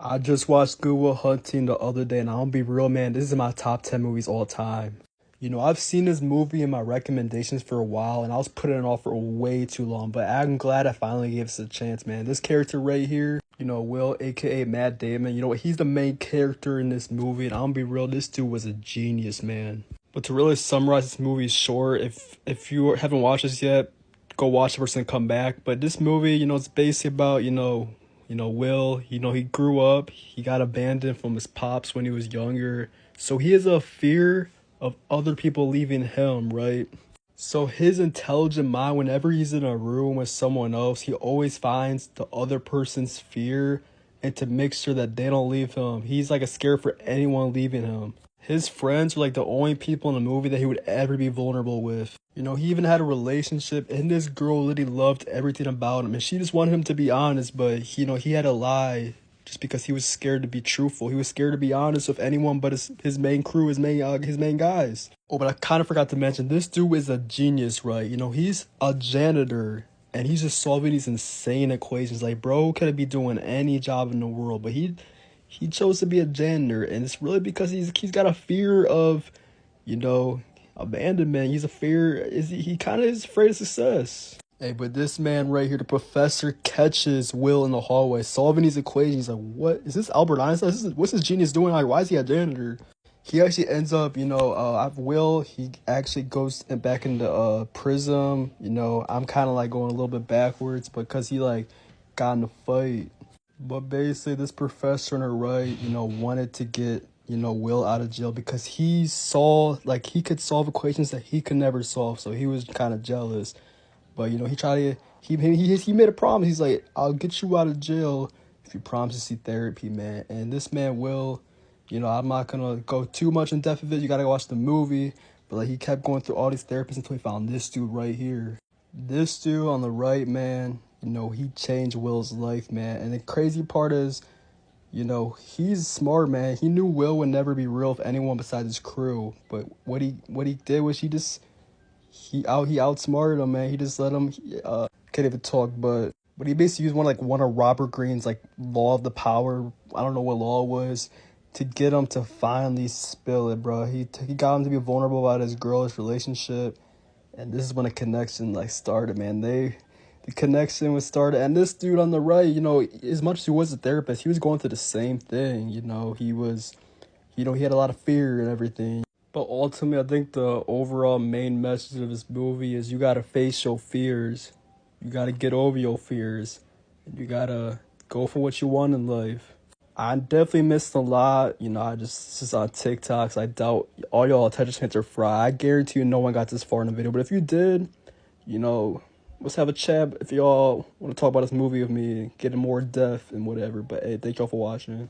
I just watched Good Will Hunting the other day, and I'm gonna be real, man. This is my top 10 movies all time. I've seen this movie in my recommendations for a while, and I was putting it off for way too long. But I'm glad I finally gave this a chance, man. This character right here, Will, aka Matt Damon. He's the main character in this movie, and I'm gonna be real. This dude was a genius, man. But to really summarize this movie short, if you haven't watched this yet, go watch it first and come back. But this movie, it's basically about Will, he grew up, he got abandoned from his pops when he was younger. So he has a fear of other people leaving him, right? So his intelligent mind, whenever he's in a room with someone else, he always finds the other person's fear and to make sure that they don't leave him. He's like a scared for anyone leaving him. His friends were like the only people in the movie that he would ever be vulnerable with. He even had a relationship, and this girl literally loved everything about him, and she just wanted him to be honest, but he had to lie just because he was scared to be truthful. He was scared to be honest with anyone but his main crew, his main guys. Oh, but I kind of forgot to mention, this dude is a genius, right? He's a janitor, and he's just solving these insane equations. Like, bro could be doing any job in the world, but he chose to be a janitor, and it's really because he's got a fear of, you know, abandonment. He's a fear. He kind of is afraid of success. Hey, but this man right here, the professor, catches Will in the hallway solving these equations. He's like, "What is this, Albert Einstein? What's this genius doing? Like, why is he a janitor?" He actually ends up, Will. He actually goes back into prison. I'm kind of like going a little bit backwards because he like got in a fight. But basically, this professor on the right, wanted to get, Will out of jail because he saw, like, he could solve equations that he could never solve. So he was kind of jealous. But, he tried to, he made a promise. He's like, "I'll get you out of jail if you promise to see therapy, man." And this man, Will, I'm not going to go too much in depth of it. You got to watch the movie. But, like, he kept going through all these therapists until he found this dude right here. This dude on the right, man, he changed Will's life, man. And the crazy part is, he's smart, man. He knew Will would never be real with anyone besides his crew. But what he did was he outsmarted him, man. He just let him can't even talk, but he basically used one of Robert Greene's like law of the power. I don't know what law it was to get him to finally spill it, bro. He got him to be vulnerable about his girlish relationship. And this is when a connection like started, man. The connection was started, and this dude on the right, as much as he was a therapist, he was going through the same thing. He was, he had a lot of fear and everything. But ultimately, I think the overall main message of this movie is you gotta face your fears, you gotta get over your fears, and you gotta go for what you want in life. I definitely missed a lot. I just on TikToks. I doubt all y'all attention spans are fried. I guarantee you no one got this far in the video. But if you did, let's have a chat if y'all want to talk about this movie with me, get in more depth and whatever. But hey, thank y'all for watching.